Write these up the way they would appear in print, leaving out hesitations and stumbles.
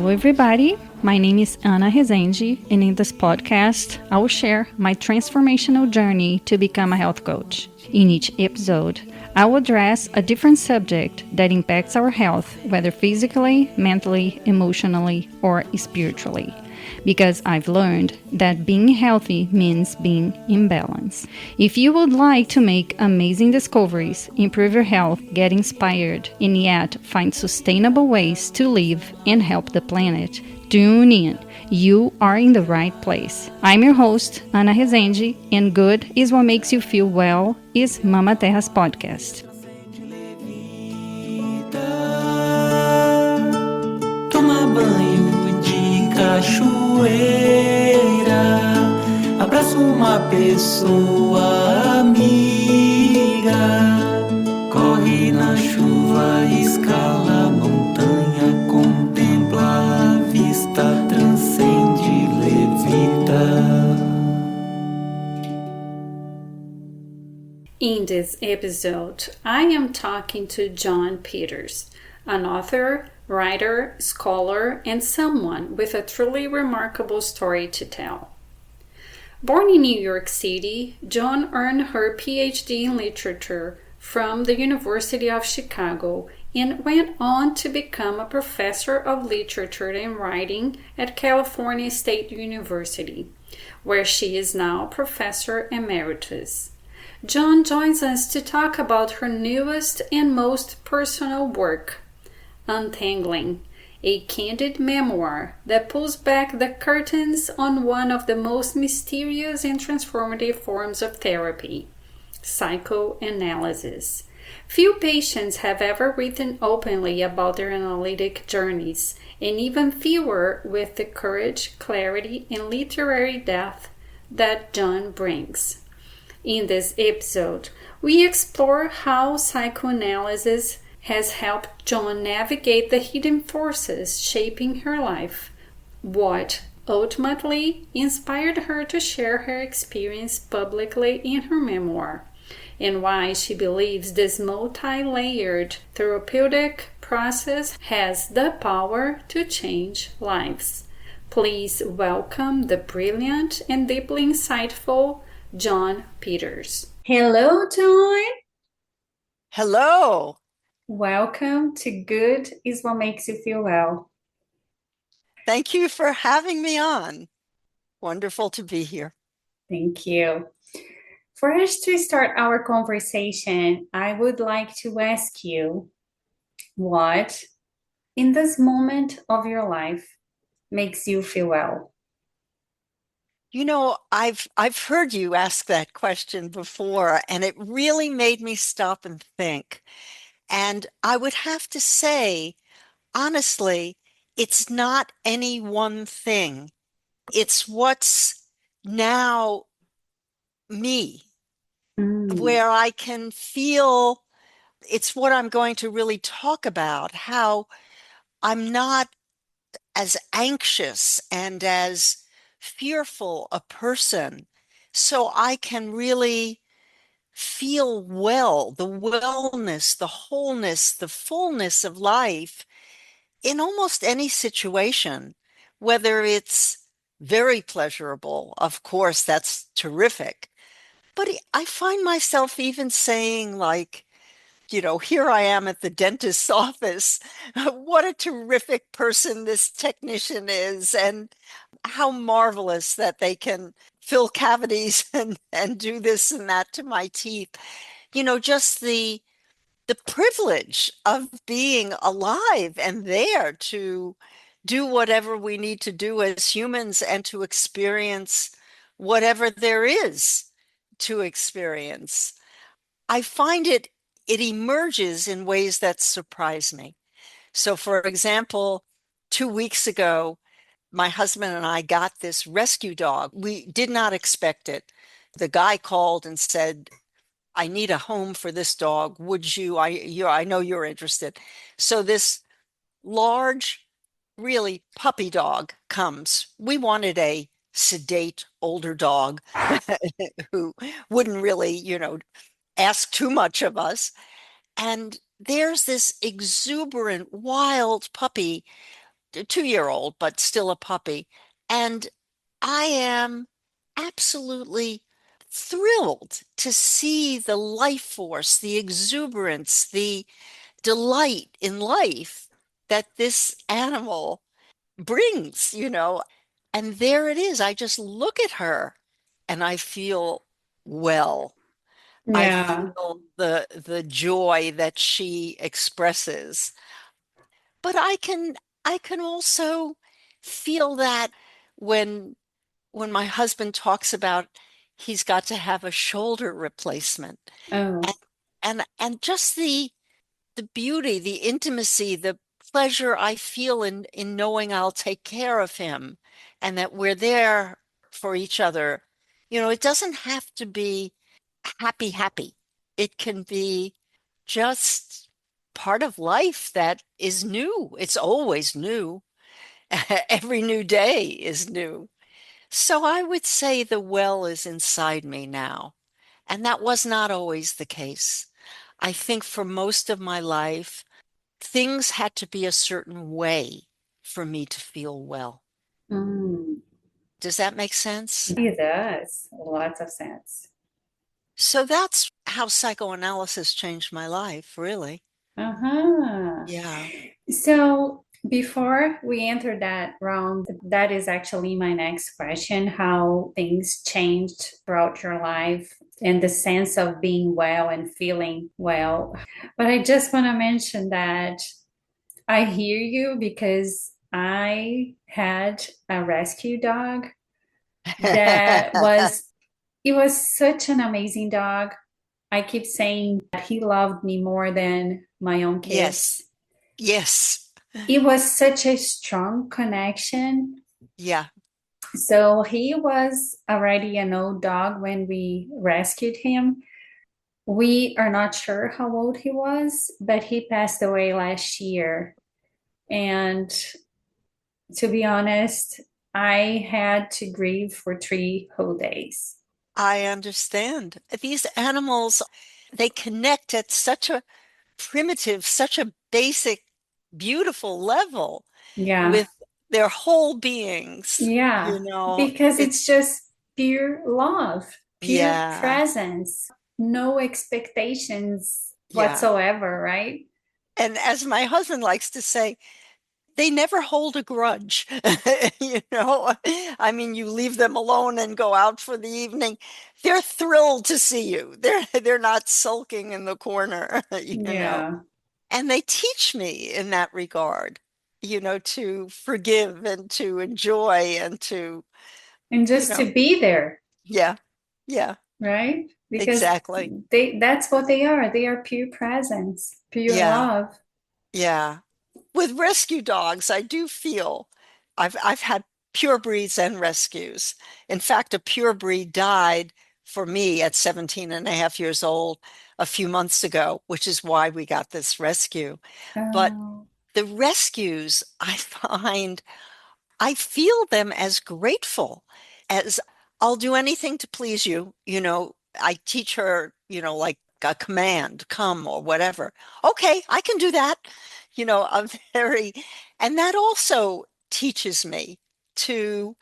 Hello, everybody. My name is Ana Rezende, and in this podcast, I will share my transformational journey to become a health coach. In each episode, I will address a different subject that impacts our health, whether physically, mentally, emotionally, or spiritually. Because I've learned that being healthy means being in balance. If you would like to make amazing discoveries, improve your health, get inspired, and yet find sustainable ways to live and help the planet, tune in. You are in the right place. I'm your host, Ana Rezende, and Good is What Makes You Feel Well is Mama Terra's podcast. Toma banho de cachoeira, abraça uma pessoa amiga, corre na chuva, escala a montanha, contempla a vista, transcende, levita. In this episode, I am talking to Joan Peters, an author, writer, scholar, and someone with a truly remarkable story to tell. Born in New York City, Joan earned her Ph.D. in literature from the University of Chicago and went on to become a professor of literature and writing at California State University, where she is now professor emeritus. Joan joins us to talk about her newest and most personal work, Untangling, a candid memoir that pulls back the curtains on one of the most mysterious and transformative forms of therapy, psychoanalysis. Few patients have ever written openly about their analytic journeys, and even fewer with the courage, clarity, and literary depth that Joan brings. In this episode, we explore how psychoanalysis has helped Joan navigate the hidden forces shaping her life, what ultimately inspired her to share her experience publicly in her memoir, and why she believes this multi-layered therapeutic process has the power to change lives. Please welcome the brilliant and deeply insightful Joan Peters. Hello, Joan. Hello. Welcome to Good is What Makes You Feel Well. Thank you for having me on. Wonderful to be here. Thank you. For us to start our conversation, I would like to ask you what, in this moment of your life, makes you feel well? You know, I've heard you ask that question before, and it really made me stop and think. And I would have to say, honestly, it's not any one thing. It's what's now me, where I can feel it's what I'm going to really talk about, how I'm not as anxious and as fearful a person. So I can really feel well, the wellness, the wholeness, the fullness of life in almost any situation, whether it's very pleasurable, of course, that's terrific. But I find myself even saying, like, here I am at the dentist's office. What a terrific person this technician is, and how marvelous that they can fill cavities and do this and that to my teeth. Just the privilege of being alive and there to do whatever we need to do as humans and to experience whatever there is to experience. I find it emerges in ways that surprise me. So, for example, 2 weeks ago, my husband and I got this rescue dog. We did not expect it. The guy called and said, I need a home for this dog. Would you? I know you're interested. So this large, really puppy dog comes. We wanted a sedate older dog who wouldn't really, ask too much of us. And there's this exuberant, wild puppy a 2-year-old, but still a puppy. And I am absolutely thrilled to see the life force, the exuberance, the delight in life that this animal brings, And there it is. I just look at her and I feel well. I Yeah. feel the joy that she expresses. But I can also feel that when when my husband talks about he's got to have a shoulder replacement Oh. and and just the beauty, the intimacy, the pleasure I feel in knowing I'll take care of him and that we're there for each other. It doesn't have to be happy, happy. It can be just part of life that is new. It's always new. Every new day is new. So I would say the well is inside me now. And that was not always the case. I think for most of my life, things had to be a certain way for me to feel well. Mm. Does that make sense? It does. Lots of sense. So that's how psychoanalysis changed my life, really. Uh-huh. Yeah. So before we enter that round, that is actually my next question, how things changed throughout your life and the sense of being well and feeling well. But I just want to mention that I hear you because I had a rescue dog that it was such an amazing dog. I keep saying that he loved me more than my own kids. Yes. Yes. It was such a strong connection. Yeah. So he was already an old dog when we rescued him. We are not sure how old he was, but he passed away last year. And to be honest, I had to grieve for 3 whole days. I understand. These animals, they connect at such a primitive, such a basic, beautiful level Yeah, with their whole beings. yeah, because it's It's, just pure love, pure yeah, presence, no expectations yeah. whatsoever, right? And as my husband likes to say, they never hold a grudge. I mean, you leave them alone and go out for the evening. They're thrilled to see you. They're not sulking in the corner, Yeah. And they teach me in that regard, to forgive and to enjoy and to, And you just know, to be there, yeah, yeah, right? Because exactly. that's what they are. They are pure presence, pure Yeah, love. yeah. With rescue dogs, I do feel I've had pure breeds and rescues. In fact, a pure breed died for me at 17 and a half years old a few months ago, which is why we got this rescue. But Oh, the rescues, I find I feel them as grateful as I'll do anything to please you. I teach her, like a command, come or whatever. Okay, I can do that. I'm very, and that also teaches me to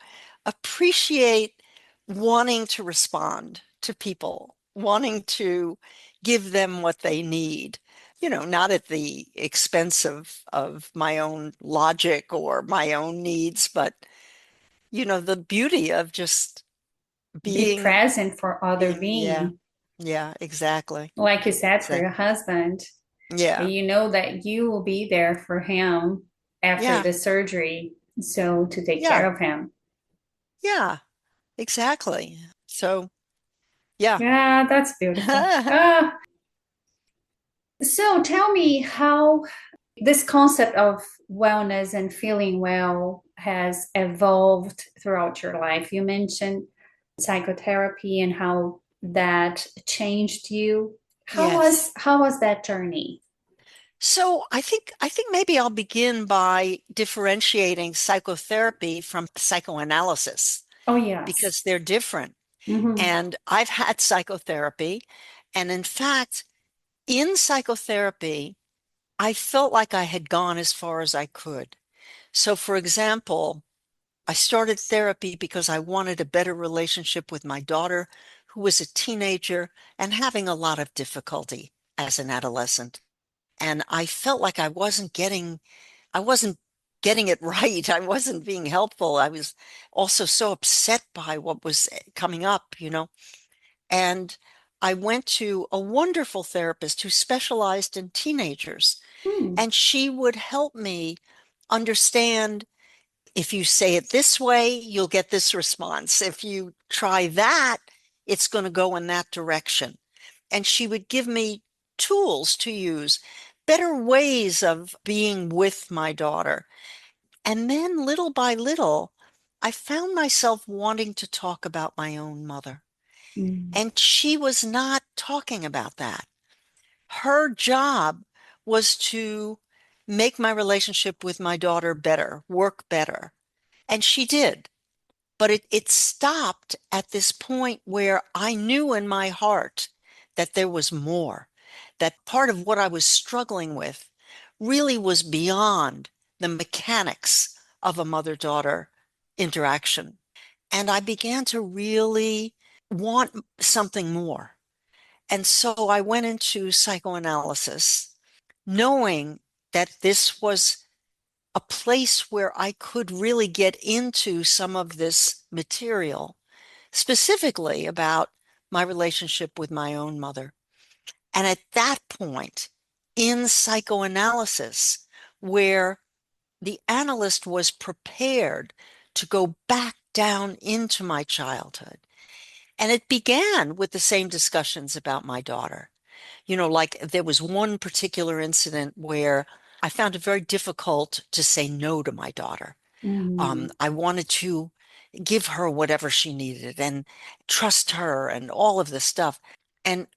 appreciate wanting to respond to people, wanting to give them what they need, not at the expense of my own logic or my own needs, but the beauty of just be being present for other yeah, being. yeah, exactly. Like you said, for your Exactly. husband, Yeah. you know that you will be there for him after Yeah. the surgery. So to take Yeah. care of him. Yeah. Exactly. So, yeah. Yeah, that's beautiful. So tell me how this concept of wellness and feeling well has evolved throughout your life. You mentioned psychotherapy and how that changed you. Yes. How was that journey? So I think maybe I'll begin by differentiating psychotherapy from psychoanalysis Oh yes. because they're different. Hmm. And I've had psychotherapy. And in fact, in psychotherapy, I felt like I had gone as far as I could. So, for example, I started therapy because I wanted a better relationship with my daughter, who was a teenager and having a lot of difficulty as an adolescent. And I felt like I wasn't getting it right. I wasn't being helpful. I was also so upset by what was coming up. And I went to a wonderful therapist who specialized in teenagers, Hmm. and she would help me understand, if you say it this way, you'll get this response. If you try that, it's going to go in that direction. And she would give me tools to use, better ways of being with my daughter. And then little by little, I found myself wanting to talk about my own mother. Mm. And she was not talking about that. Her job was to make my relationship with my daughter better, work better. And she did. But it stopped at this point where I knew in my heart that there was more, that part of what I was struggling with really was beyond the mechanics of a mother-daughter interaction. And I began to really want something more. And so I went into psychoanalysis, knowing that this was a place where I could really get into some of this material, specifically about my relationship with my own mother. And at that point, in psychoanalysis, where the analyst was prepared to go back down into my childhood, and it began with the same discussions about my daughter. Like there was one particular incident where I found it very difficult to say no to my daughter. Mm. I wanted to give her whatever she needed and trust her and all of this stuff. And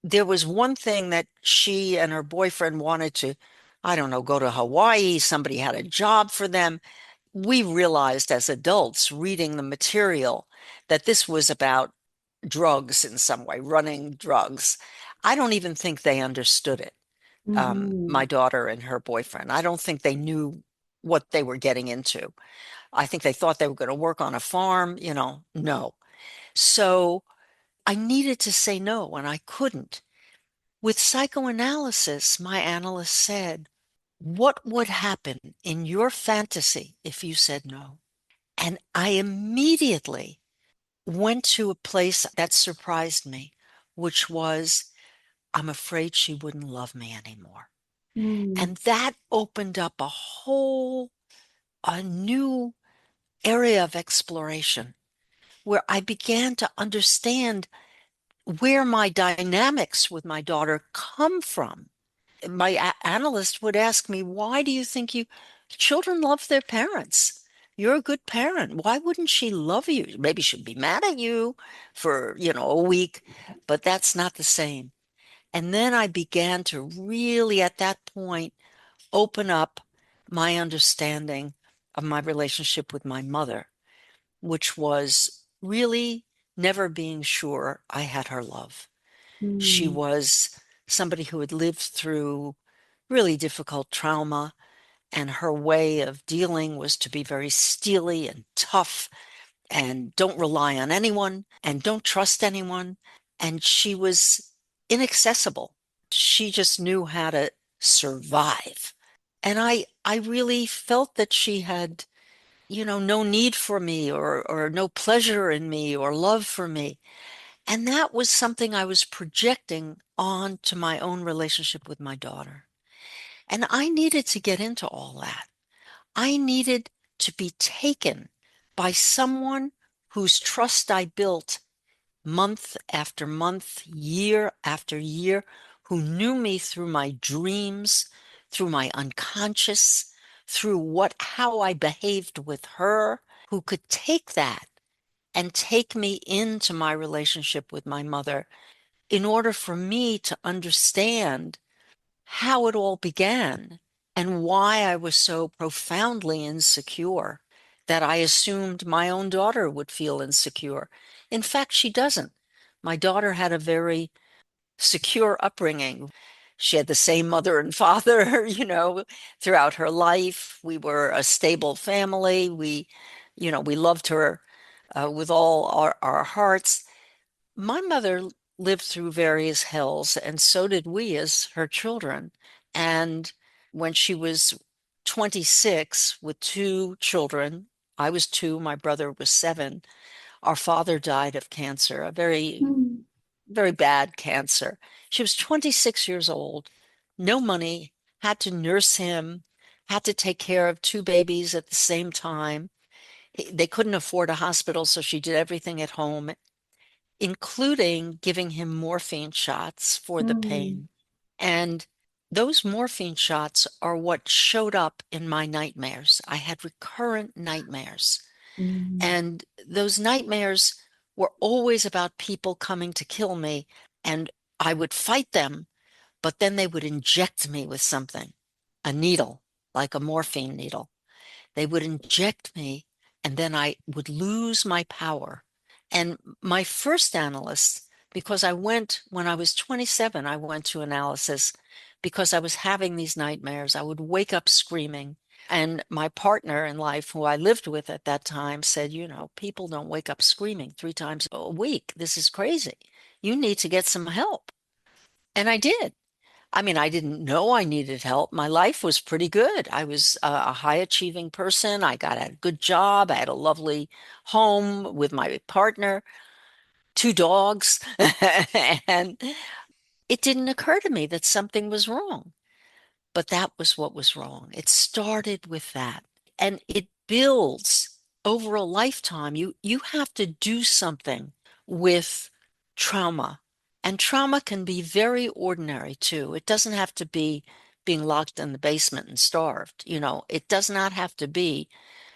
there was one thing that she and her boyfriend wanted to, I don't know, go to Hawaii. Somebody had a job for them. We realized as adults reading the material that this was about drugs in some way, running drugs. I don't even think they understood it, my Mhm. daughter and her boyfriend. I don't think they knew what they were getting into. I think they thought they were going to work on a farm, no. So I needed to say no, and I couldn't. With psychoanalysis, my analyst said, what would happen in your fantasy if you said no? And I immediately went to a place that surprised me, which was, I'm afraid she wouldn't love me anymore. Mm. And that opened up a new area of exploration where I began to understand where my dynamics with my daughter come from. My analyst would ask me, why do you think children love their parents? You're a good parent. Why wouldn't she love you? Maybe she'd be mad at you for, a week, but that's not the same. And then I began to really, at that point, open up my understanding of my relationship with my mother, which was really never being sure I had her love. She Mm. was somebody who had lived through really difficult trauma, and her way of dealing was to be very steely and tough and don't rely on anyone and don't trust anyone. And she was inaccessible. She just knew how to survive. And I really felt that she had, no need for me or no pleasure in me or love for me. And that was something I was projecting on to my own relationship with my daughter. And I needed to get into all that. I needed to be taken by someone whose trust I built month after month, year after year, who knew me through my dreams, through my unconscious, through how I behaved with her, who could take that and take me into my relationship with my mother in order for me to understand how it all began and why I was so profoundly insecure that I assumed my own daughter would feel insecure. In fact, she doesn't. My daughter had a very secure upbringing. She had the same mother and father, throughout her life. We were a stable family. We loved her with all our hearts. My mother lived through various hells, and so did we as her children. And when she was 26 with two children, I was two, my brother was seven, our father died of cancer, a very, Mm. very bad cancer. She was 26 years old, no money, had to nurse him, had to take care of two babies at the same time. They couldn't afford a hospital, so she did everything at home, including giving him morphine shots for the Mm. pain. And those morphine shots are what showed up in my nightmares. I had recurrent nightmares. Mm. And those nightmares were always about people coming to kill me. And I would fight them, but then they would inject me with something, a needle, like a morphine needle. They would inject me, and then I would lose my power. And my first analyst, because when I was 27, I went to analysis because I was having these nightmares. I would wake up screaming. And my partner in life, who I lived with at that time, said, people don't wake up screaming 3 times a week. This is crazy. You need to get some help. And I did. I mean, I didn't know I needed help. My life was pretty good. I was a high achieving person. I got a good job. I had a lovely home with my partner, two dogs. And it didn't occur to me that something was wrong. But that was what was wrong. It started with that. And it builds over a lifetime. You have to do something with trauma. And trauma can be very ordinary too. It doesn't have to be being locked in the basement and starved. It does not have to be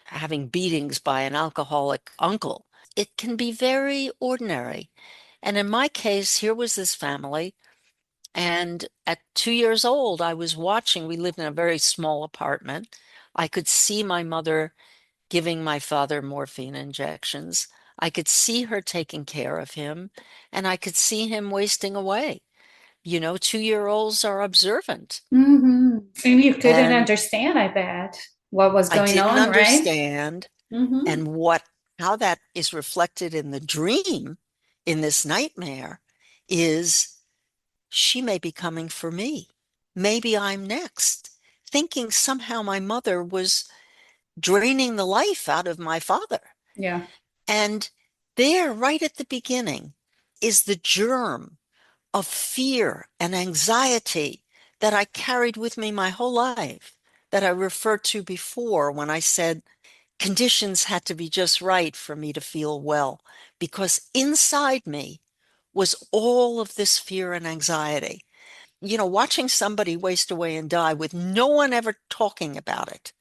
having beatings by an alcoholic uncle. It can be very ordinary. And in my case, here was this family. And at 2 years old, I was watching. We lived in a very small apartment. I could see my mother giving my father morphine injections. I could see her taking care of him, and I could see him wasting away. 2-year-olds are observant. Mm-hmm. And you couldn't And understand, I bet, what was I going didn't on, right? understand. Mm-hmm. And how that is reflected in the dream, in this nightmare, is she may be coming for me. Maybe I'm next. Thinking somehow my mother was draining the life out of my father. Yeah. And there, right at the beginning, is the germ of fear and anxiety that I carried with me my whole life, that I referred to before when I said conditions had to be just right for me to feel well, because inside me was all of this fear and anxiety. Watching somebody waste away and die with no one ever talking about it,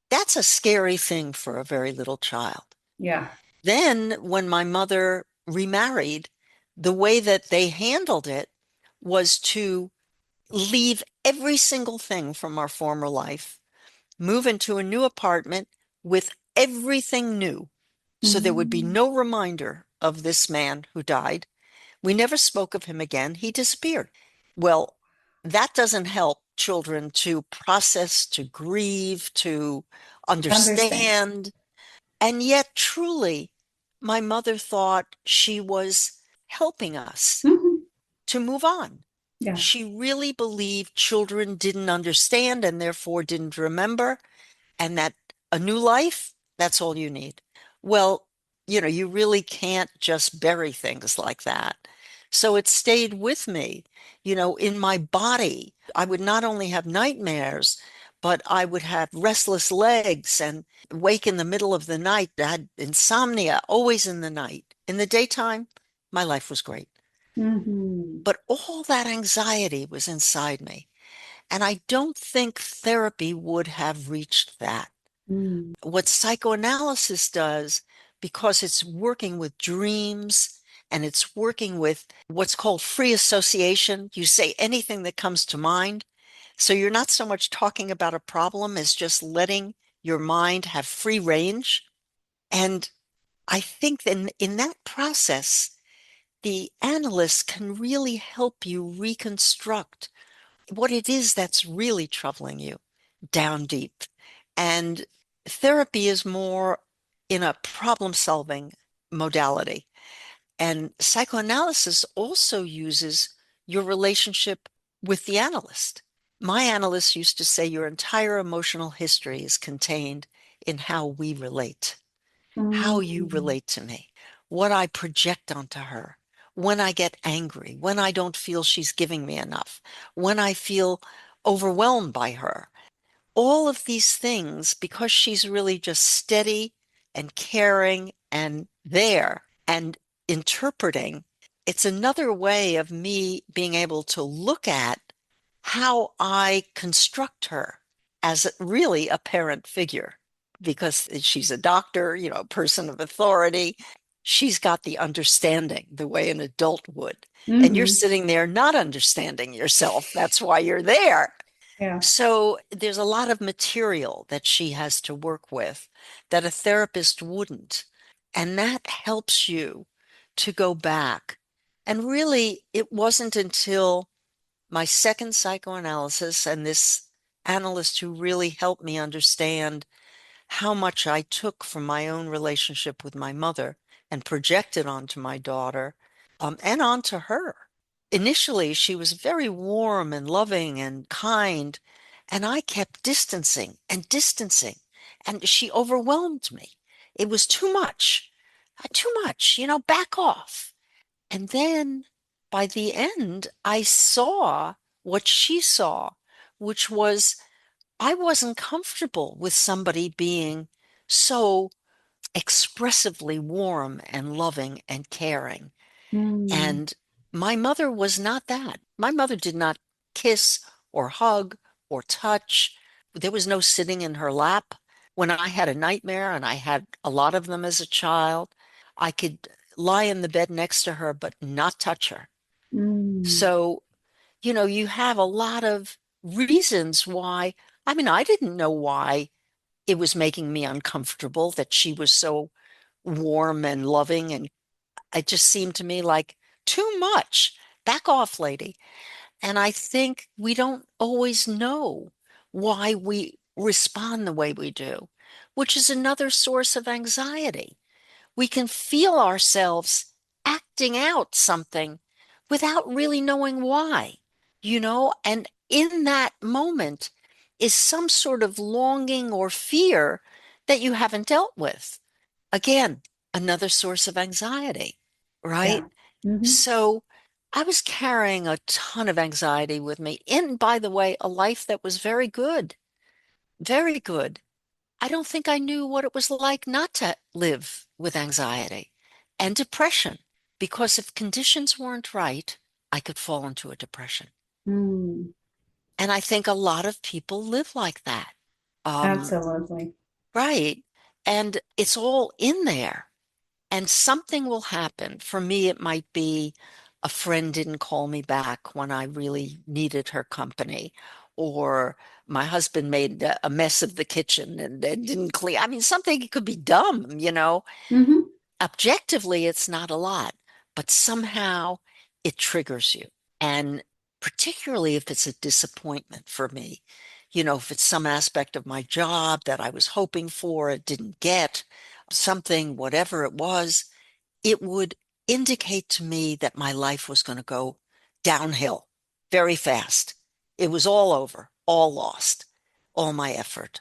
that's a scary thing for a very little child. Yeah. Then, when my mother remarried, the way that they handled it was to leave every single thing from our former life, move into a new apartment with everything new. So there would be Mm-hmm. no reminder of this man who died. We never spoke of him again. He disappeared. Well, that doesn't help children to process, to grieve, to Understand. understand. And yet, truly, my mother thought she was helping us Mm-hmm. to move on. Yeah. She really believed children didn't understand and therefore didn't remember, and that a new life, that's all you need. Well, you really can't just bury things like that. So it stayed with me, in my body. I would not only have nightmares, but I would have restless legs and wake in the middle of the night. I had insomnia always in the night. In the daytime, my life was great. Mm-hmm. But all that anxiety was inside me. And I don't think therapy would have reached that. Mm. What psychoanalysis does, because it's working with dreams and it's working with what's called free association, you say anything that comes to mind. So you're not so much talking about a problem as just letting your mind have free range. And I think that in that process, the analyst can really help you reconstruct what it is that's really troubling you down deep. And therapy is more in a problem-solving modality. And psychoanalysis also uses your relationship with the analyst. My analyst used to say your entire emotional history is contained in how we relate, how you Mm. relate to me, what I project onto her, when I get angry, when I don't feel she's giving me enough, when I feel overwhelmed by her. All of these things, because she's really just steady and caring and there and interpreting, it's another way of me being able to look at how I construct her as really a parent figure. Because she's a doctor, a person of authority. She's got the understanding the way an adult would. And you're Hmm. sitting there not understanding yourself. That's why you're there. Yeah. So there's a lot of material that she has to work with that a therapist wouldn't. And that helps you to go back. And really, it wasn't until my second psychoanalysis and this analyst who really helped me understand how much I took from my own relationship with my mother and projected onto my daughter, and onto her. Initially, she was very warm and loving and kind, and I kept distancing and distancing, and she overwhelmed me. It was too much, back off. And then by the end, I saw what she saw, which was I wasn't comfortable with somebody being so expressively warm and loving and caring. Mm. And my mother was not that. My mother did not kiss or hug or touch. There was no sitting in her lap. When I had a nightmare, and I had a lot of them as a child, I could lie in the bed next to her, but not touch her. Mm. So, you have a lot of reasons why. I mean, I didn't know why it was making me uncomfortable that she was so warm and loving. And it just seemed to me like too much. Back off, lady. And I think we don't always know why we respond the way we do, which is another source of anxiety. We can feel ourselves acting out something without really knowing why, and in that moment is some sort of longing or fear that you haven't dealt with. Again, another source of anxiety, right? Yeah. Hmm. So I was carrying a ton of anxiety with me. And by the way, a life that was very good, very good. I don't think I knew what it was like not to live with anxiety and depression, because if conditions weren't right, I could fall into a depression. Mm. And I think a lot of people live like that. Um, Absolutely. right. And it's all in there. And something will happen. For me, it might be a friend didn't call me back when I really needed her company, or my husband made a mess of the kitchen and didn't clean. I mean, something it could be dumb. Hmm. Objectively, it's not a lot, but somehow it triggers you. And particularly if it's a disappointment for me, if it's some aspect of my job that I was hoping for, it didn't get something, whatever it was, it would indicate to me that my life was going to go downhill very fast. It was all over, all lost, all my effort.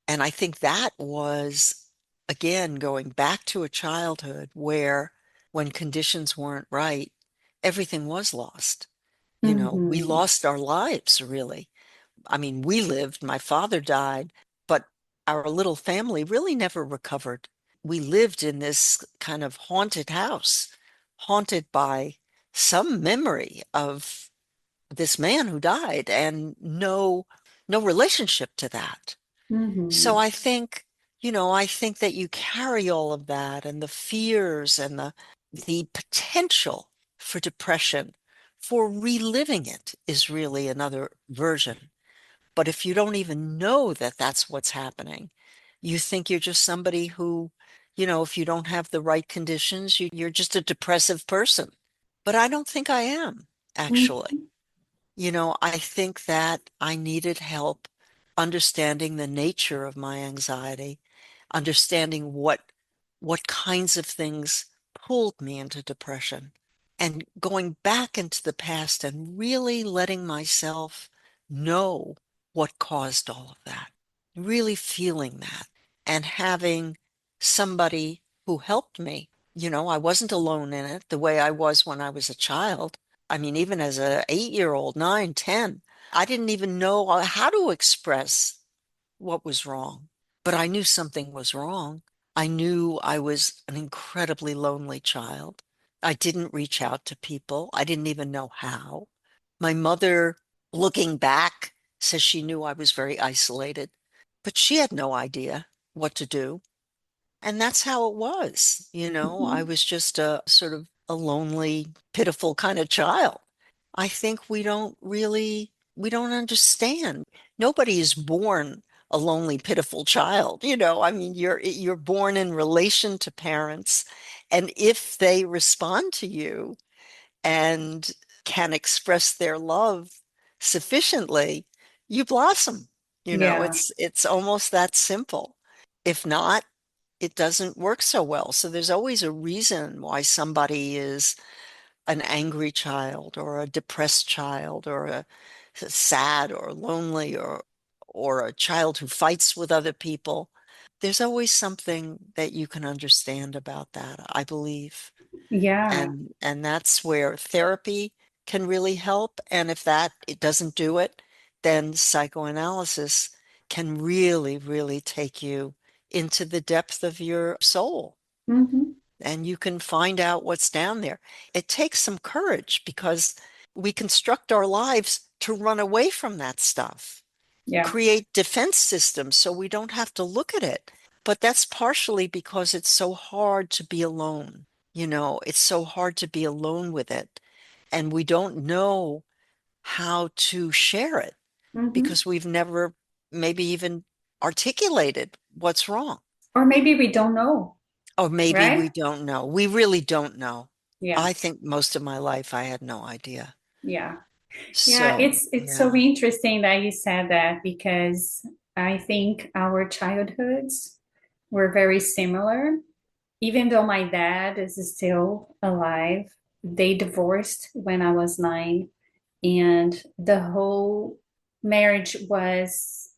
And I think that was, again, going back to a childhood where when conditions weren't right, everything was lost. We Hmm. lost our lives, really. I mean, we lived, my father died, but our little family really never recovered. We lived in this kind of haunted house, haunted by some memory of this man who died and no relationship to that. So Hmm. I think that you carry all of that and the fears and the potential for depression, for reliving it is really another version. But if you don't even know that that's what's happening, you think you're just somebody who, if you don't have the right conditions, you're just a depressive person. But I don't think I am, actually. I think that I needed help understanding the nature of my anxiety, understanding what kinds of things pulled me into depression, and going back into the past and really letting myself know what caused all of that, really feeling that, and having somebody who helped me. I wasn't alone in it the way I was when I was a child. I mean, even as a 8-year-old, 9, 10, I didn't even know how to express what was wrong, but I knew something was wrong. I knew I was an incredibly lonely child. I didn't reach out to people. I didn't even know how. My mother, looking back, says she knew I was very isolated, but she had no idea what to do. And that's how it was. I Mhm. was just a sort of a lonely, pitiful kind of child. I think we don't understand. Nobody is born a lonely, pitiful child. I mean, you're born in relation to parents, and if they respond to you and can express their love sufficiently, you blossom. Yeah. It's almost that simple. If not, it doesn't work so well. So there's always a reason why somebody is an angry child or a depressed child or a sad or lonely or a child who fights with other people. There's always something that you can understand about that, I believe. Yeah. And that's where therapy can really help. And if that it doesn't do it, then psychoanalysis can really, really take you into the depth of your soul Hmm. and you can find out what's down there. It takes some courage because we construct our lives to run away from that stuff, Yeah. create defense systems so we don't have to look at it. But that's partially because it's so hard to be alone. It's so hard to be alone with it. And we don't know how to share it Hmm. because we've never maybe even articulated what's wrong. Or maybe we don't know, Or maybe we right? don't know. We really don't know. Yeah. I think most of my life I had no idea. Yeah. Yeah, So, it's so yeah, interesting that you said that because I think our childhoods were very similar. Even though my dad is still alive, they divorced when I was 9, and the whole marriage was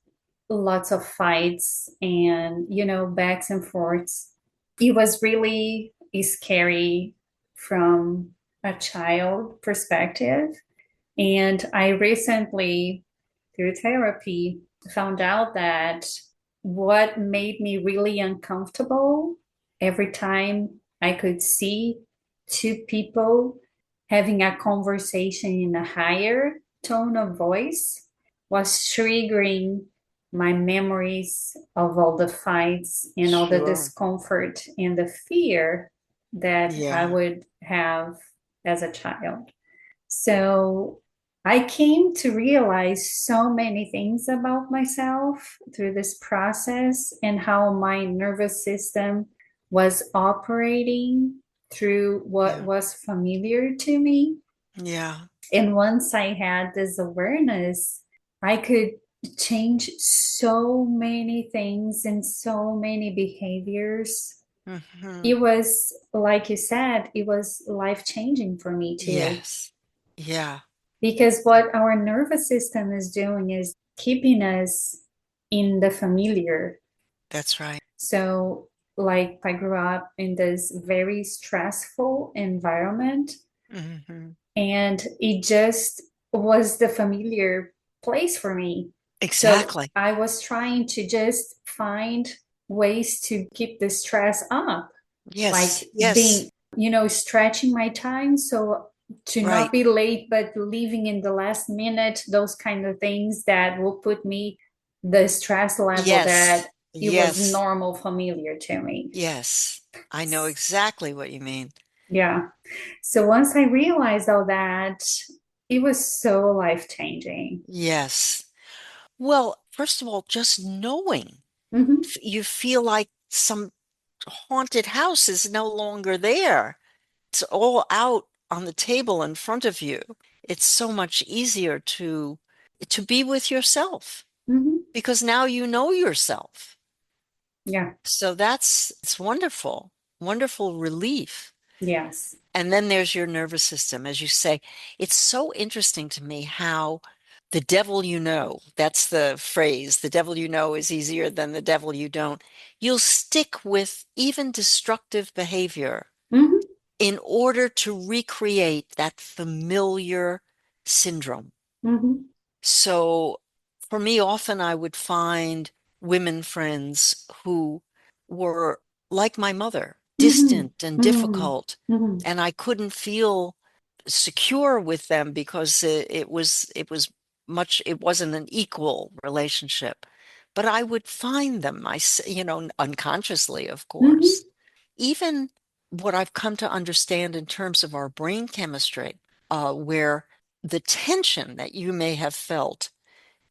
lots of fights and, backs and forths. It was really scary from a child perspective. And I recently, through therapy, found out that what made me really uncomfortable every time I could see two people having a conversation in a higher tone of voice was triggering my memories of all the fights and all the sure. discomfort and the fear that I Yeah. would have as a child. So I came to realize so many things about myself through this process and how my nervous system was operating through what Yeah. was familiar to me. Yeah. And once I had this awareness, I could change so many things and so many behaviors. It Hmm. was, like you said, it was life changing for me too. Yes. Yeah. Because what our nervous system is doing is keeping us in the familiar. That's right. So, like, I grew up in this very stressful environment, Hmm. and it just was the familiar place for me. So, Exactly. I was trying to just find ways to keep the stress up, Yes. like Yes. being, stretching my time so to not Right. be late, but leaving in the last minute, those kind of things that will put me the stress level Yes. that it was Yes. normal, familiar to me. Yes. I know exactly what you mean. Yeah. So once I realized all that, it was so life changing. Yes. Well, first of all, just knowing Hmm. you feel like some haunted house is no longer there. It's all out on the table in front of you. it's so much easier to be with yourself Hmm. because now you know yourself. Yeah. So it's wonderful, wonderful relief. Yes. And then there's your nervous system, as you say. It's so interesting to me how the devil you know, that's the phrase, the devil you know is easier than the devil you don't. You'll stick with even destructive behavior Hmm. in order to recreate that familiar syndrome. Hmm. So for me, often I would find women friends who were like my mother, Hmm. distant and Hmm. difficult, Hmm. and I couldn't feel secure with them because it was much, it wasn't an equal relationship. But I would find them, unconsciously, of Hmm. course. Even what I've come to understand in terms of our brain chemistry, where the tension that you may have felt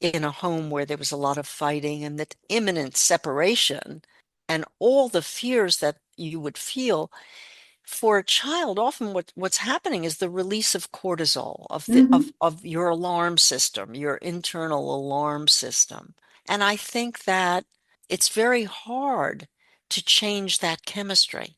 in a home where there was a lot of fighting and that imminent separation and all the fears that you would feel for a child, often what's happening is the release of cortisol, of the Hmm. of your alarm system, your internal alarm system. And I think that it's very hard to change that chemistry,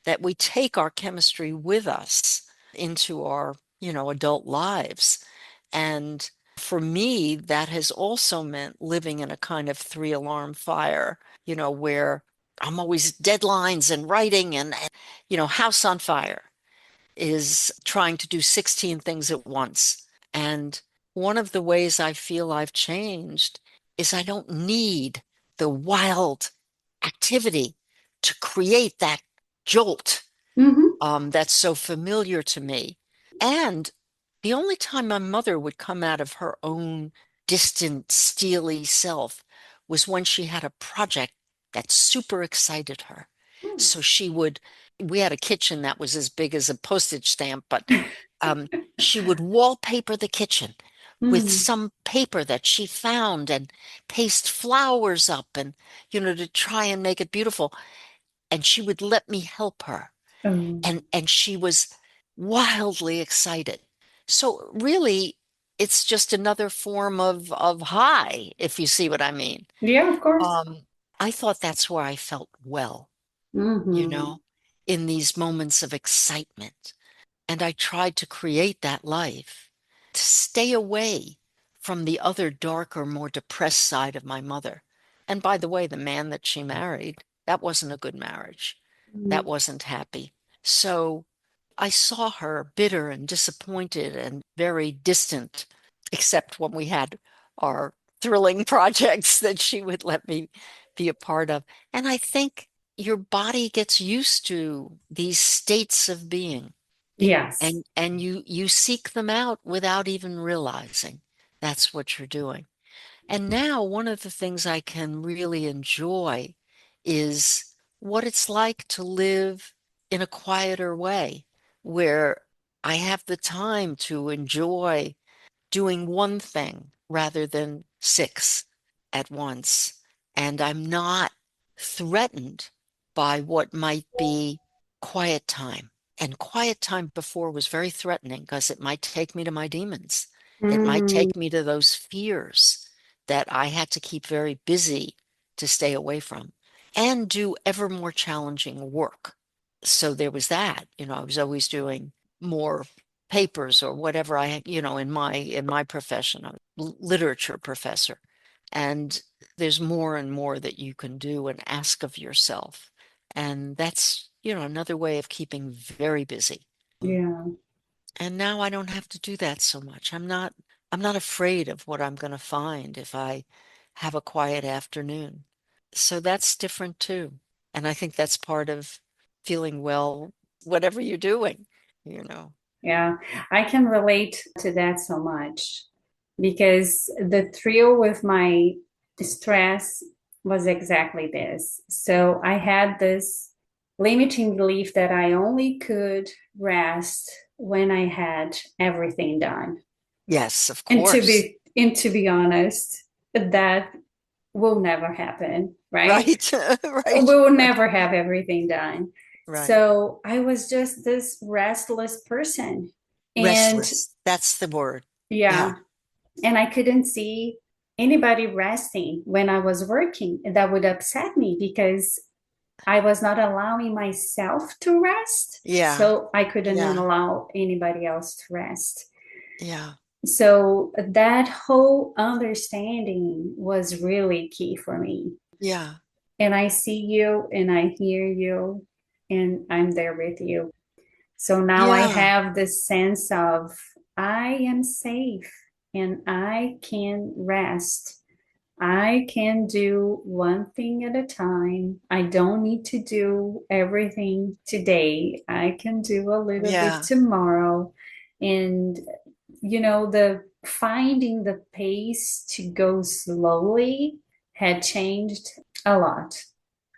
that we take our chemistry with us into our, adult lives. And for me, that has also meant living in a kind of three alarm fire, where I'm always deadlines and writing and house on fire is trying to do 16 things at once. And one of the ways I feel I've changed is I don't need the wild activity to create that jolt Hmm. that's so familiar to me. And the only time my mother would come out of her own distant, steely self was when she had a project that super excited her. So we had a kitchen that was as big as a postage stamp, but um, she would wallpaper the kitchen with Hmm. some paper that she found and paste flowers up and, to try and make it beautiful. And she would let me help her. Oh. And she was wildly excited. So really, it's just another form of high, if you see what I mean. Yeah, of course. Um, I thought that's where I felt well, you Hmm. know, in these moments of excitement. And I tried to create that life to stay away from the other darker, more depressed side of my mother. And by the way, the man that she married, that wasn't a good marriage. That wasn't happy. So I saw her bitter and disappointed and very distant, except when we had our thrilling projects that she would let me be a part of. And I think your body gets used to these states of being, Yes. and you seek them out without even realizing that's what you're doing. And now one of the things I can really enjoy is what it's like to live in a quieter way, where I have the time to enjoy doing one thing rather than six at once. And I'm not threatened by what might be quiet time. And quiet time before was very threatening because it might take me to my demons. It might Mm. take me to those fears that I had to keep very busy to stay away from and do ever more challenging work. So there was that, I was always doing more papers or whatever in my profession. I'm a literature professor. And there's more and more that you can do and ask of yourself. And that's, another way of keeping very busy. Yeah. And now I don't have to do that so much. I'm not afraid of what I'm going to find if I have a quiet afternoon. So that's different too. And I think that's part of feeling well, whatever you're doing, you know. Yeah. I can relate to that so much because the thrill with my stress was exactly this. So I had this limiting belief that I only could rest when I had everything done. Yes, of And to course. be honest, that will never happen, right? Right. We Right. will Right. never have everything done. Right. So I was just this restless person. And Restless. That's the word. Yeah. yeah, and I couldn't see anybody resting when I was working. That would upset me because I was not allowing myself to rest. Yeah. So I couldn't Yeah. allow anybody else to rest. Yeah. So that whole understanding was really key for me. Yeah. And I see you and I hear you and I'm there with you. So now I Yeah. have this sense of I am safe and I can rest. I can do one thing at a time. I don't need to do everything today. I can do a little bit Yeah. tomorrow. And, the finding the pace to go slowly had changed a lot.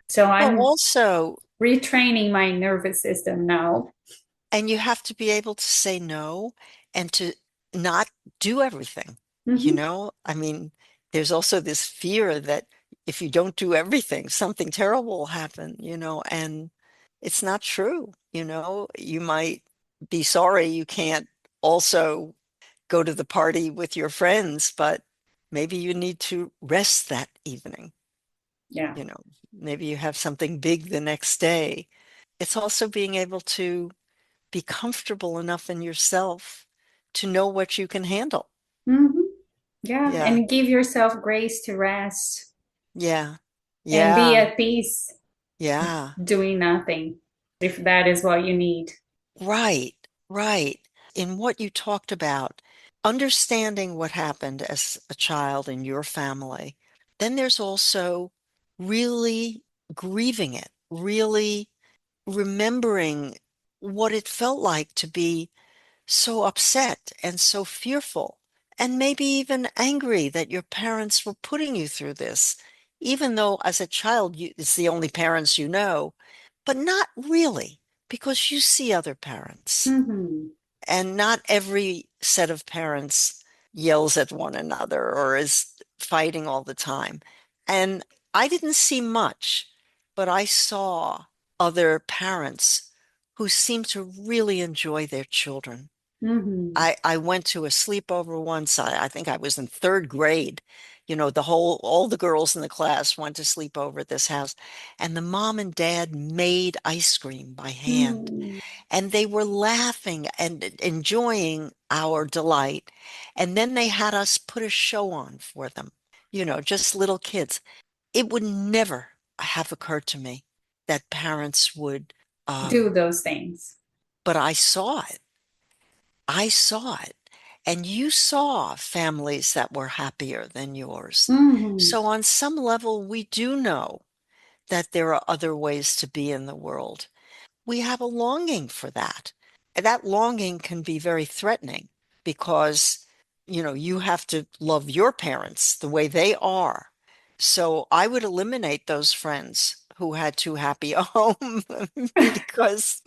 So Well, I'm also, retraining my nervous system now. and you have to be able to say no and to not do everything. Hmm. I mean, there's also this fear that if you don't do everything, something terrible will happen, and it's not true. You might be sorry you can't also go to the party with your friends, but maybe you need to rest that evening. Yeah. You know, maybe you have something big the next day. It's also being able to be comfortable enough in yourself to know what you can handle. Hmm. Yeah. Yeah. And give yourself grace to rest Yeah. and be Yeah. at peace Yeah. doing nothing if that is what you need. Right. Right. In what you talked about, understanding what happened as a child in your family, then there's also really grieving it, really remembering what it felt like to be so upset and so fearful, and maybe even angry that your parents were putting you through this, even though as a child it's the only parents you know, but not really, because you see other parents. Hmm. And not every set of parents yells at one another or is fighting all the time. And I didn't see much, but I saw other parents who seemed to really enjoy their children. Hmm. I went to a sleepover once. I think I was in third grade. All the girls in the class went to sleep over at this house, and the mom and dad made ice cream by hand. Hmm. And they were laughing and enjoying our delight. And then they had us put a show on for them, just little kids. It would never have occurred to me that parents would, Do um, those things. but I saw it. I saw it. And you saw families that were happier than yours. Hmm. So, on some level, we do know that there are other ways to be in the world. We have a longing for that. And that longing can be very threatening because, you have to love your parents the way they are. So I would eliminate those friends who had too happy a home because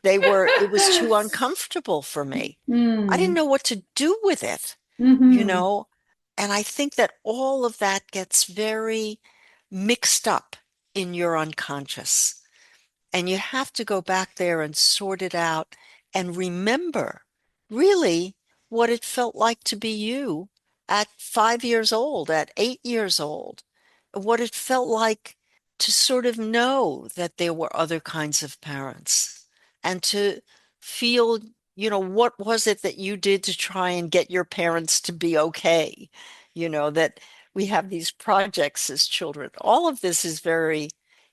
it was too uncomfortable for me. I didn't Mm. know what to do with it, you Hmm. know? And I think that all of that gets very mixed up in your unconscious. And you have to go back there and sort it out and remember really what it felt like to be you at 5 years old, at 8 years old, what it felt like to sort of know that there were other kinds of parents and to feel, what was it that you did to try and get your parents to be okay? That we have these projects as children. All of this is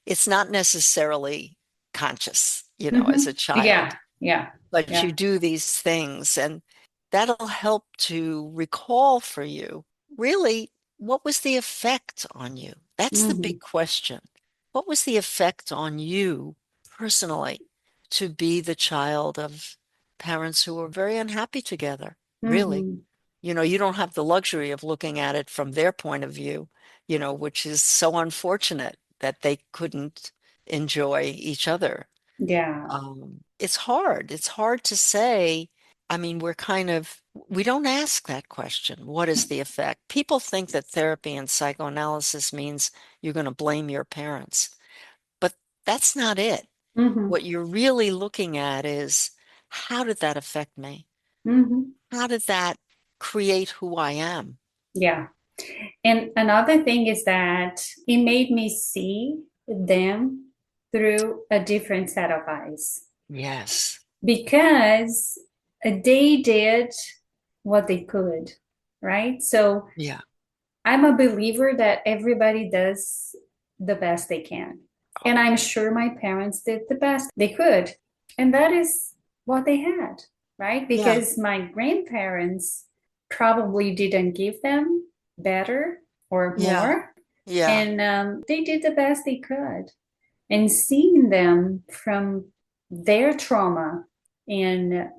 it's not necessarily conscious, as Hmm. a child, Yeah. Yeah. but you Yeah. do these things and that'll help to recall for you really what was the effect on you? That's the Hmm. big question. What was the effect on you personally to be the child of parents who were very unhappy together? Really? Hmm. You don't have the luxury of looking at it from their point of view, which is so unfortunate that they couldn't enjoy each other. Yeah. It's hard. It's hard to say. I mean, we don't ask that question. What is the effect? People think that therapy and psychoanalysis means you're going to blame your parents, but that's not it. Hmm. What you're really looking at is how did that affect me? Hmm. How did that create who I am? Yeah. And another thing is that it made me see them through a different set of eyes Yes. because they did what they could, right? So Yeah. I'm a believer that everybody does the best they can. And I'm sure my parents did the best they could. And that is what they had, right? Yeah. Because my grandparents probably didn't give them better or Yeah. more. Yeah. And they did the best they could. And seeing them from their trauma and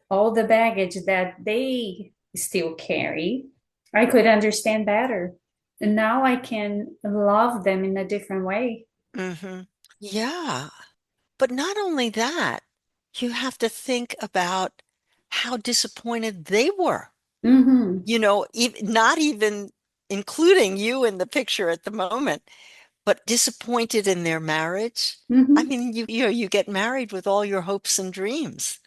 all the baggage that they still carry, I could understand better. And now I can love them in a different way. Hmm. Yeah. But not only that, you have to think about how disappointed they were. Mm-hmm. Not even including you in the picture at the moment, but disappointed in their marriage. I Mm-hmm. mean, you get married with all your hopes and dreams,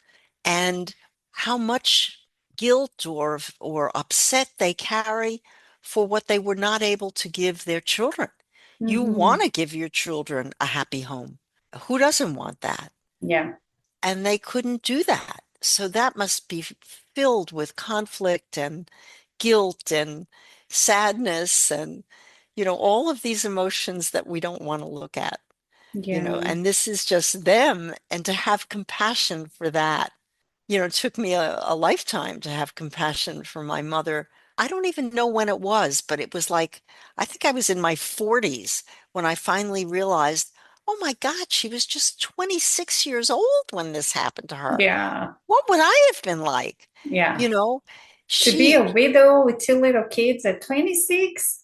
and how much guilt or upset they carry for what they were not able to give their children. You Mm-hmm. want to give your children a happy home. Who doesn't want that? Yeah. And they couldn't do that. So that must be filled with conflict and guilt and sadness and, all of these emotions that we don't want to look at, Yeah. and this is just them. And to have compassion for that, it took me a lifetime to have compassion for my mother. I don't even know when it was, but it was like, I think I was in my 40s when I finally realized, oh my God, she was just 26 years old when this happened to her. Yeah. What would I have been like? Yeah. You know, To be she, a widow with two little kids at 26?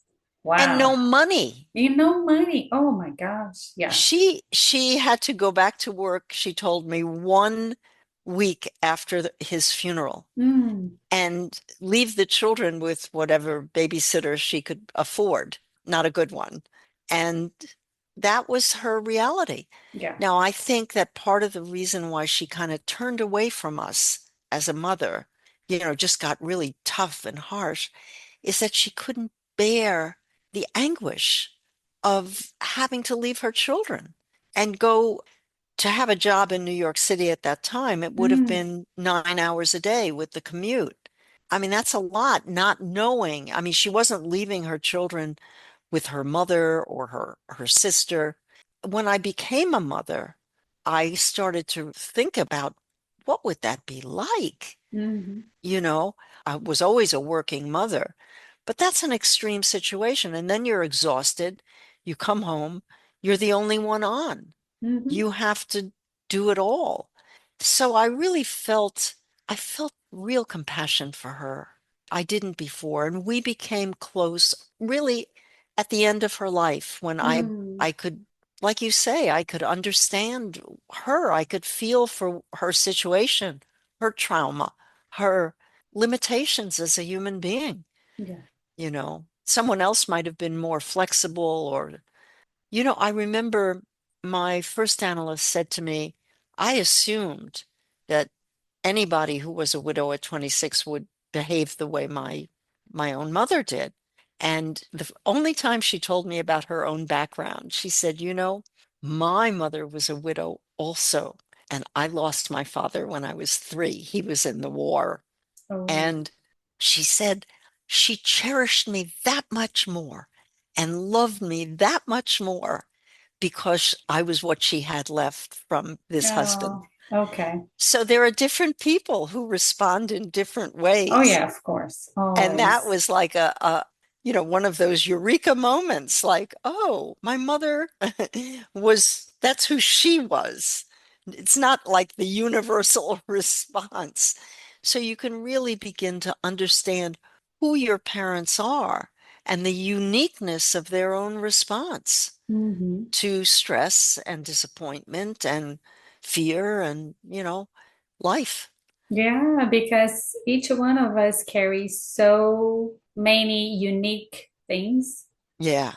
and Wow. no money. You know money. Oh my gosh. Yeah. She had to go back to work, she told me, 1 week after his funeral, Mm. and leave the children with whatever babysitter she could afford, not a good one. And that was her reality. Yeah. Now, I think that part of the reason why she kind of turned away from us as a mother, just got really tough and harsh, is that she couldn't bear the anguish of having to leave her children and go to have a job in New York City at that time. It would have Mm. been 9 hours a day with the commute. I mean, that's a lot, not knowing. I mean, she wasn't leaving her children with her mother or her sister. When I became a mother, I started to think about what would that be like? Mm-hmm. You know, I was always a working mother, but that's an extreme situation. And then you're exhausted. You come home, you're the only one on. Mm-hmm. You have to do it all. So I felt real compassion for her. I didn't before. And we became close really at the end of her life when I Mm. I could, like you say, I could understand her. I could feel for her situation, her trauma, her limitations as a human being. Yeah. Someone else might have been more flexible or I remember my first analyst said to me, I assumed that anybody who was a widow at 26 would behave the way my own mother did. And the only time she told me about her own background, she said, my mother was a widow also, and I lost my father when I was 3. He was in the war. Oh. And she said she cherished me that much more and loved me that much more because I was what she had left from this husband. Oh. Okay. So there are different people who respond in different Oh ways. yeah, of course. And that Always. was like one of those eureka moments, like, oh, my mother that's who she was. It's not like the universal response. So you can really begin to understand who your parents are and the uniqueness of their own response Mm-hmm. to stress and disappointment and fear and, life. Yeah, because each one of us carries so many unique things. Yeah.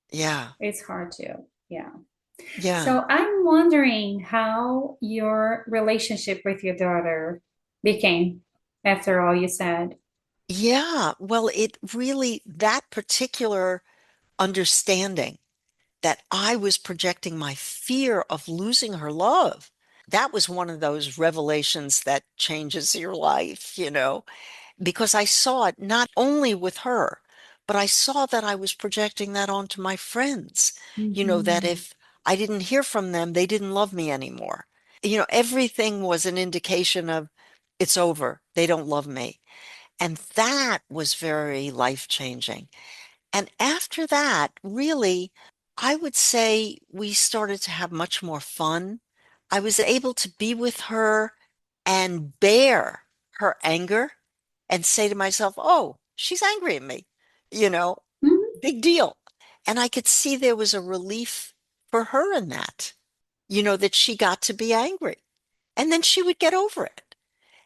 Yeah. It's hard to, yeah. Yeah. So I'm wondering how your relationship with your daughter became. after all you said. Yeah, well, it really, that particular understanding that I was projecting my fear of losing her love, that was one of those revelations that changes your life, because I saw it not only with her, but I saw that I was projecting that onto my friends, that Mm-hmm. if I didn't hear from them, they didn't love me anymore. Everything was an indication of it's over. They don't love me. And that was very life-changing. And after that, really, I would say we started to have much more fun. I was able to be with her and bear her anger and say to myself, oh, she's angry at me, you know, Mm-hmm. big deal. And I could see there was a relief for her in that, that she got to be angry and then she would get over it.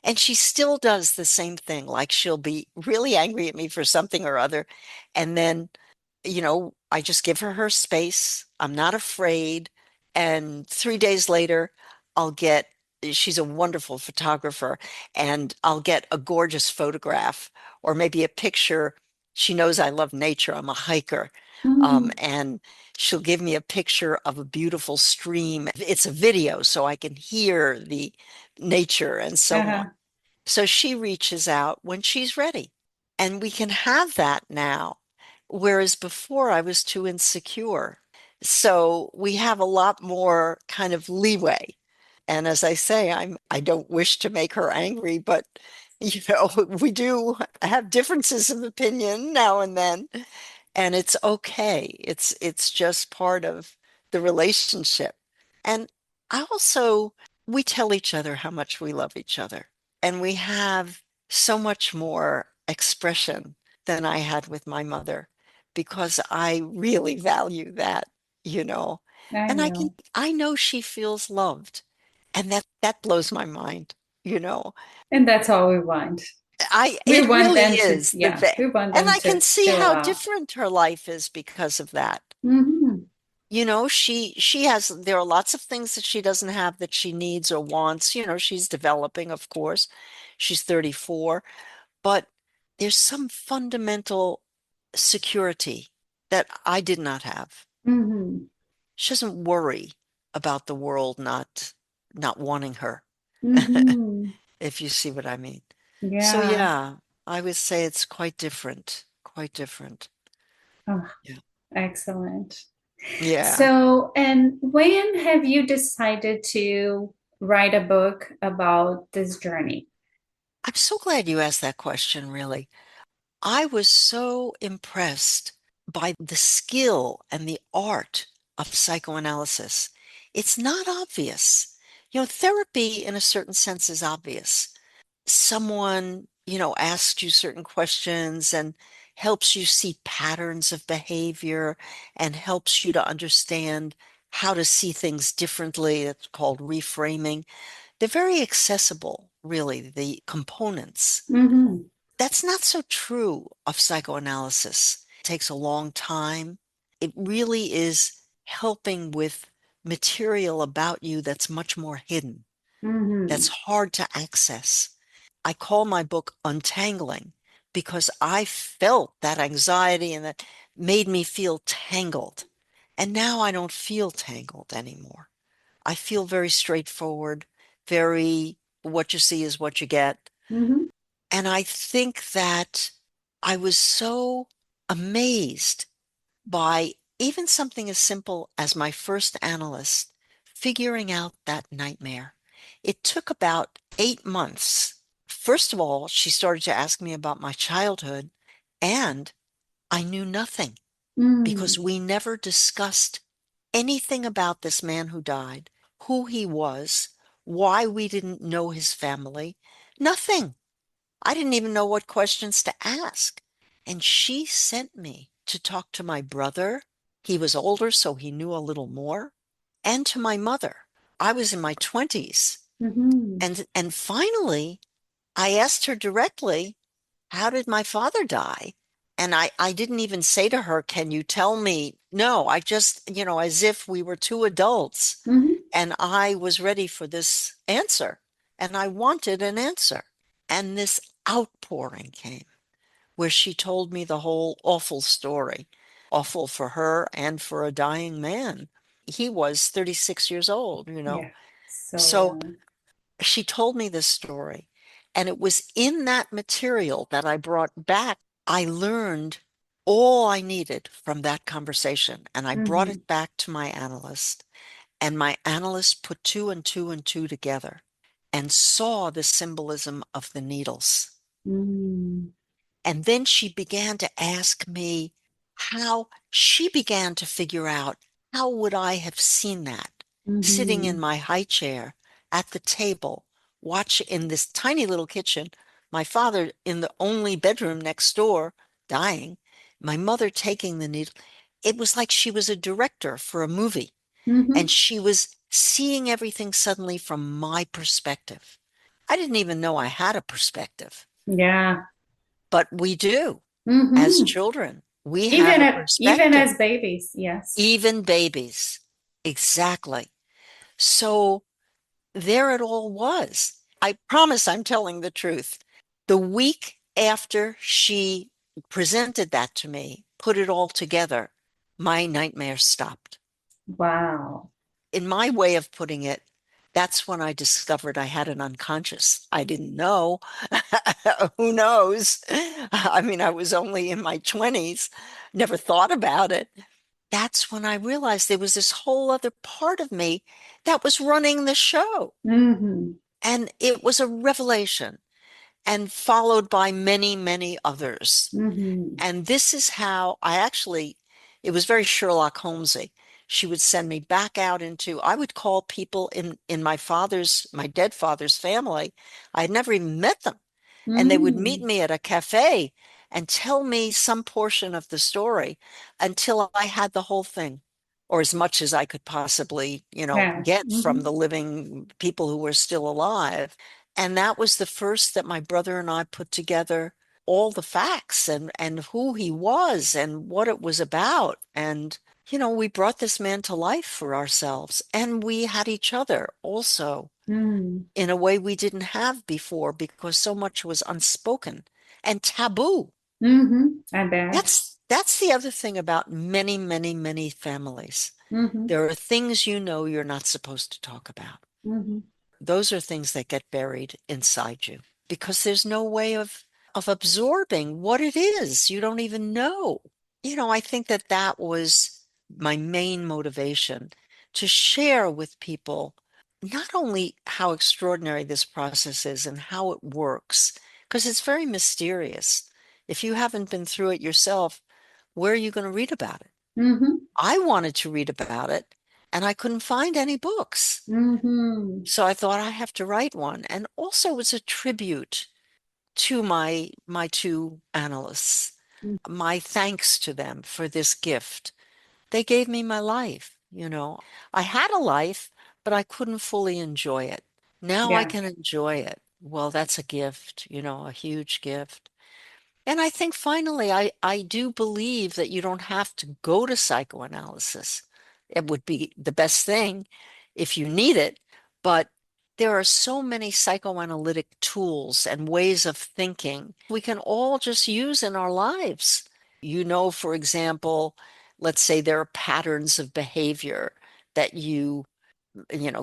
And she still does the same thing. Like she'll be really angry at me for something or other. And then, I just give her space. I'm not afraid. And 3 days later, I'll get, she's a wonderful photographer, and I'll get a gorgeous photograph or maybe a picture. She knows I love nature. I'm a hiker. Mm-hmm. And she'll give me a picture of a beautiful stream. It's a video, so I can hear the nature and so on. Uh-huh. So she reaches out when she's ready. And we can have that now. Whereas before I was too insecure. So we have a lot more kind of leeway. And as I say, I don't wish to make her angry, but we do have differences of opinion now and then, and it's okay. It's just part of the relationship. And I also we tell each other how much we love each other, and we have so much more expression than I had with my mother because I really value that, you know. I And know. I know she feels loved, and that blows my mind, you know. And that's all we want. We It want really them to, is yeah, we want and them I can to see feel how love. different her life is because of that. Mm-hmm. She has, there are lots of things that she doesn't have that she needs or wants. She's developing, of course. She's 34, but there's some fundamental security that I did not have. Mm-hmm. She doesn't worry about the world not wanting her, Mm-hmm. if you see what I mean. So Yeah. yeah, I would say it's quite different, quite different. Oh, Yeah. excellent. Yeah. So, and when have you decided to write a book about this journey? I'm so glad you asked that question, really. I was so impressed by the skill and the art of psychoanalysis. It's not obvious. Therapy in a certain sense is obvious. Someone, asks you certain questions and helps you see patterns of behavior and helps you to understand how to see things differently. It's called reframing. They're very accessible, really, the components. Mm-hmm. That's not so true of psychoanalysis. It takes a long time. It really is helping with material about you that's much more hidden, Mm-hmm. that's hard to access. I call my book Untangling because I felt that anxiety and that made me feel tangled. And now I don't feel tangled anymore. I feel very straightforward, very what you see is what you get. Mm-hmm. And I think that I was so amazed by even something as simple as my first analyst figuring out that nightmare. It took about 8 months. First of all, she started to ask me about my childhood, and I knew nothing Mm-hmm. because we never discussed anything about this man who died, who he was, why we didn't know his family, nothing. I didn't even know what questions to ask. And she sent me to talk to my brother. He was older, so he knew a little more, and to my mother. I was in my 20s. Mm-hmm. And finally, I asked her directly, how did my father die? And I didn't even say to her, can you tell me? No, I just, as if we were two adults Mm-hmm. and I was ready for this answer and I wanted an answer. And this outpouring came where she told me the whole awful story, awful for her and for a dying man. He was 36 years old, you know. Yeah. So So young. she told me this story. And it was in that material that I brought back. I learned all I needed from that conversation. And I brought Mm-hmm. it back to my analyst. And my analyst put two and two together and saw the symbolism of the needles. Mm-hmm. And then she began to ask me how she began to figure out how would I have seen that sitting in Mm-hmm. my high chair at the table, watch in this tiny little kitchen, my father in the only bedroom next door dying, my mother taking the needle. It was like she was a director for a movie and Mm-hmm. she was seeing everything suddenly from my perspective. I didn't even know I had a perspective. Yeah. But we do as Mm-hmm. children. We have a Even perspective, as babies, yes. even babies. Exactly. So there it all was. I promise I'm telling the truth. The week after she presented that to me, put it all together, my nightmare stopped. Wow. In my way of putting it, that's when I discovered I had an unconscious. I didn't know. Who knows? I mean, I was only in my 20s, never thought about it. That's when I realized there was this whole other part of me that was running the show. Mm-hmm. And it was a revelation and followed by many, many others. Mm-hmm. And this is how I actually, it was very Sherlock Holmesy. She would send me back out into, I would call people in my dead father's family. I had never even met them. And they would meet Mm-hmm. me at a cafe and tell me some portion of the story until I had the whole thing, or as much as I could possibly, Yes. get from Mm-hmm. the living people who were still alive. And that was the first that my brother and I put together all the facts and who he was and what it was about. And, we brought this man to life for ourselves. And we had each other also Mm-hmm. in a way we didn't have before because so much was unspoken and taboo. Mm-hmm. I bet. That's the other thing about many, many, many families. Mm-hmm. There are things you're not supposed to talk about. Mm-hmm. Those are things that get buried inside you because there's no way of absorbing what it is. You don't even know. I think that that was my main motivation to share with people not only how extraordinary this process is and how it works, because it's very mysterious. If you haven't been through it yourself, where are you going to read about it? Mm-hmm. I wanted to read about it and I couldn't find any books. Mm-hmm. So I thought I have to write one. And also it's a tribute to my two analysts, my thanks to them for this gift. They gave me my life. I had a life, but I couldn't fully enjoy it. Now I Yeah. can enjoy it. Well, that's a gift, a huge gift. And I think finally, I do believe that you don't have to go to psychoanalysis. It would be the best thing if you need it, but there are so many psychoanalytic tools and ways of thinking we can all just use in our lives. For example, let's say there are patterns of behavior that you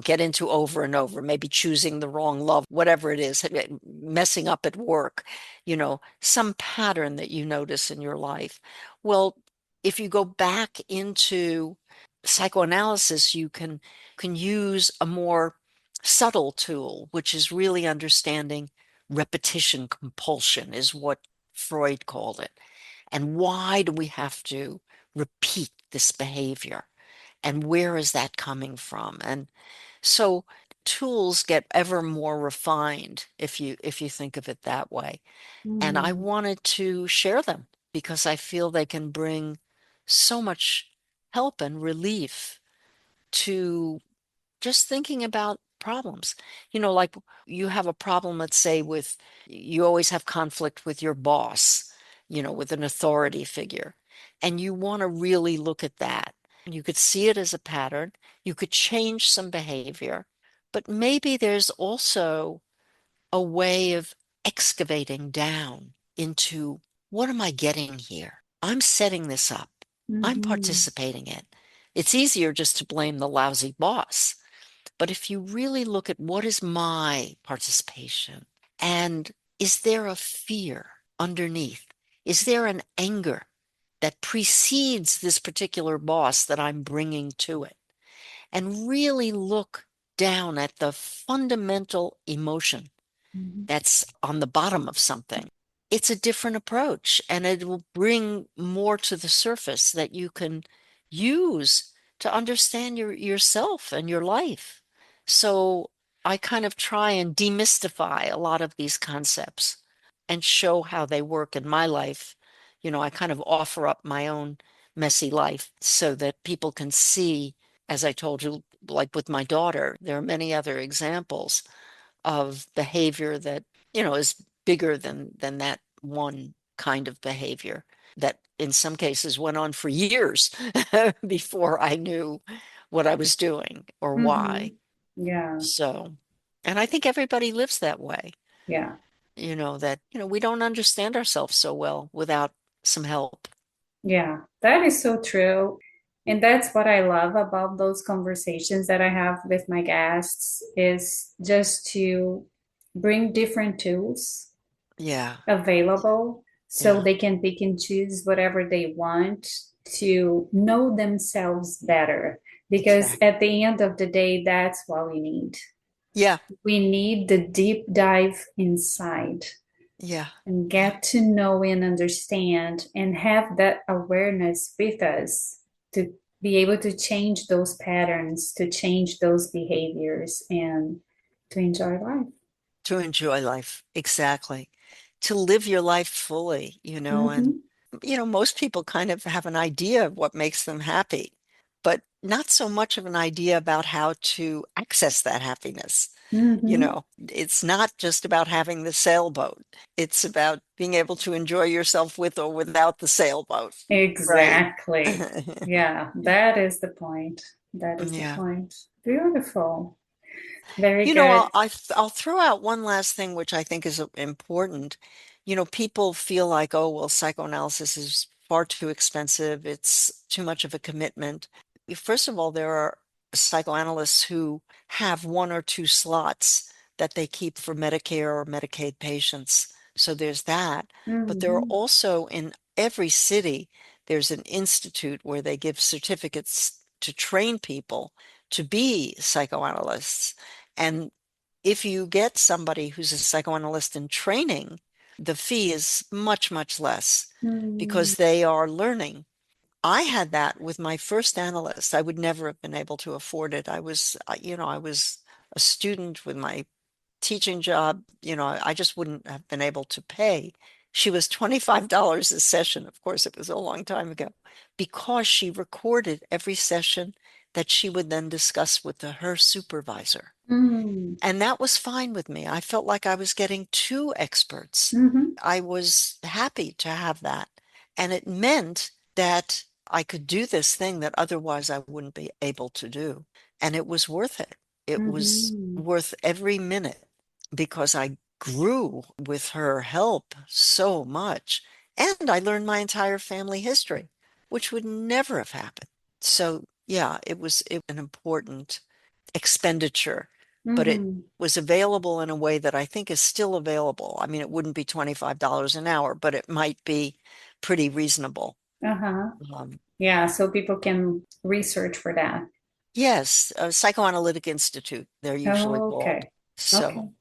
get into over and over, maybe choosing the wrong love, whatever it is, messing up at work, some pattern that you notice in your life. Well, if you go back into psychoanalysis, you can use a more subtle tool, which is really understanding repetition compulsion, is what Freud called it. And why do we have to repeat this behavior? And where is that coming from? And so tools get ever more refined if you think of it that way. And I Mm-hmm. wanted to share them because I feel they can bring so much help and relief to just thinking about problems. Like you have a problem, let's say, you always have conflict with your boss, with an authority figure, and you want to really look at that. You could see it as a pattern. You could change some behavior, but maybe there's also a way of excavating down into what am I getting here? I'm setting this up. I'm Mm-hmm. participating in. It's easier just to blame the lousy boss. But if you really look at what is my participation, and is there a fear underneath? Is there an anger that precedes this particular boss that I'm bringing to it? And really look down at the fundamental emotion Mm-hmm. that's on the bottom of something. It's a different approach and it will bring more to the surface that you can use to understand yourself and your life. So I kind of try and demystify a lot of these concepts and show how they work in my life. I kind of offer up my own messy life so that people can see, as I told you, like with my daughter, there are many other examples of behavior that, is bigger than that one kind of behavior that in some cases went on for years before I knew what I was doing or why. Mm-hmm. Yeah. So, and I think everybody lives that way, Yeah. that, we don't understand ourselves so well without some help. Yeah. That is so true. And that's what I love about those conversations that I have with my guests is just to bring different tools Yeah. available so Yeah. they can pick and choose whatever they want to know themselves better. Because Exactly. at the end of the day, that's what we need. Yeah. We need the deep dive inside Yeah. and Yeah. get to know and understand and have that awareness with us to be able to change those patterns, to change those behaviors, and to enjoy life. To enjoy life. Exactly. To live your life fully, and Mm-hmm. most people kind of have an idea of what makes them happy, but not so much of an idea about how to access that happiness. Mm-hmm. It's not just about having the sailboat. It's about being able to enjoy yourself with or without the sailboat, right? Exactly. Yeah, that is the point. That is the Yeah. point. Beautiful. Very good. I'll throw out one last thing, which I think is important. People feel like, oh, well, psychoanalysis is far too expensive. It's too much of a commitment. First of all, there are psychoanalysts who have one or two slots that they keep for Medicare or Medicaid patients. So there's that. But there are Mm-hmm. also in every city, there's an institute where they give certificates to train people to be psychoanalysts. And if you get somebody who's a psychoanalyst in training, the fee is much, much less Mm-hmm. because they are learning. I had that with my first analyst. I would never have been able to afford it. I was a student with my teaching job. I just wouldn't have been able to pay. She was $25 a session. Of course, it was a long time ago because she recorded every session that she would then discuss with her supervisor. Mm-hmm. And that was fine with me. I felt like I was getting two experts. Mm-hmm. I was happy to have that. And it meant that I could do this thing that otherwise I wouldn't be able to do. And it was worth it. It was Mm-hmm. worth every minute because I grew with her help so much. And I learned my entire family history, which would never have happened. So, yeah, it was an important expenditure, but it Mm-hmm. was available in a way that I think is still available. I mean, it wouldn't be $25 an hour, but it might be pretty reasonable. Uh-huh. Um, Yeah, so people can research for that. yes, a Psychoanalytic Institute, they're usually called. Okay. Okay. So,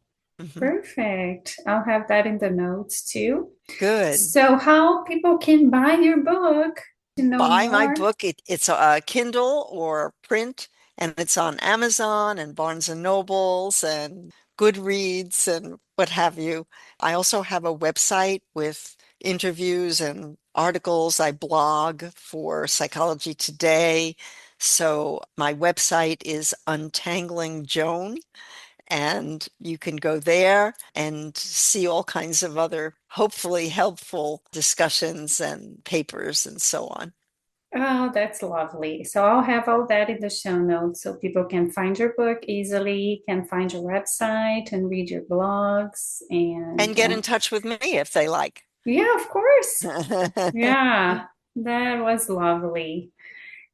mhm. Perfect. I'll have that in the notes too. Good. So, how people can buy your book to know Buy my more? book. It's a Kindle or print, and it's on Amazon and Barnes and Nobles and Goodreads and what have you. I also have a website with interviews and articles. I blog for Psychology Today. So my website is Untangling Joan, and you can go there and see all kinds of other hopefully helpful discussions and papers and so on. Oh, that's lovely. So I'll have all that in the show notes so people can find your book easily, can find your website and read your blogs. And And get in touch with me if they like. yeah, of course. Yeah, that was lovely.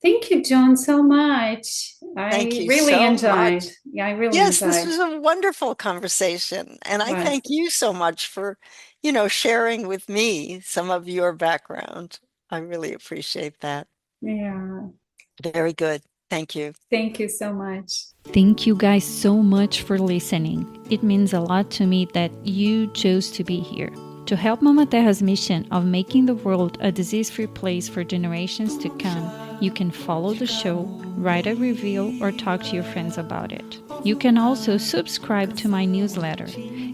Thank you, Joan, so much. Thank I you really so enjoyed. much. Yeah, I really Yes, this enjoyed. was a wonderful conversation. And I But thank you so much for, sharing with me some of your background. I really appreciate that. yeah, Very good. Thank you. thank you so much. Thank you guys so much for listening. It means a lot to me that you chose to be here. To help Mama Terra's mission of making the world a disease-free place for generations to come, you can follow the show, write a review, or talk to your friends about it. You can also subscribe to my newsletter.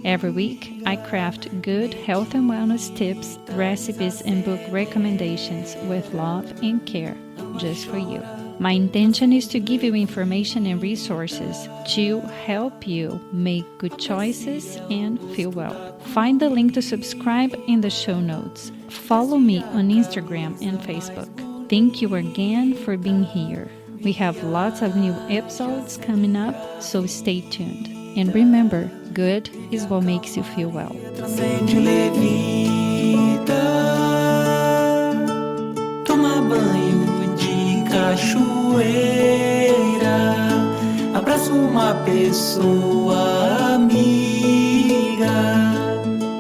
Every week, I craft good health and wellness tips, recipes, and book recommendations with love and care, just for you. My intention is to give you information and resources to help you make good choices and feel well. Find the link to subscribe in the show notes. Follow me on Instagram and Facebook. Thank you again for being here. We have lots of new episodes coming up, so stay tuned. And remember, good is what makes you feel well. Transcende levita, toma banho de cachoeira, abraça uma pessoa amiga,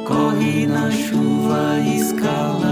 corre na chuva, escala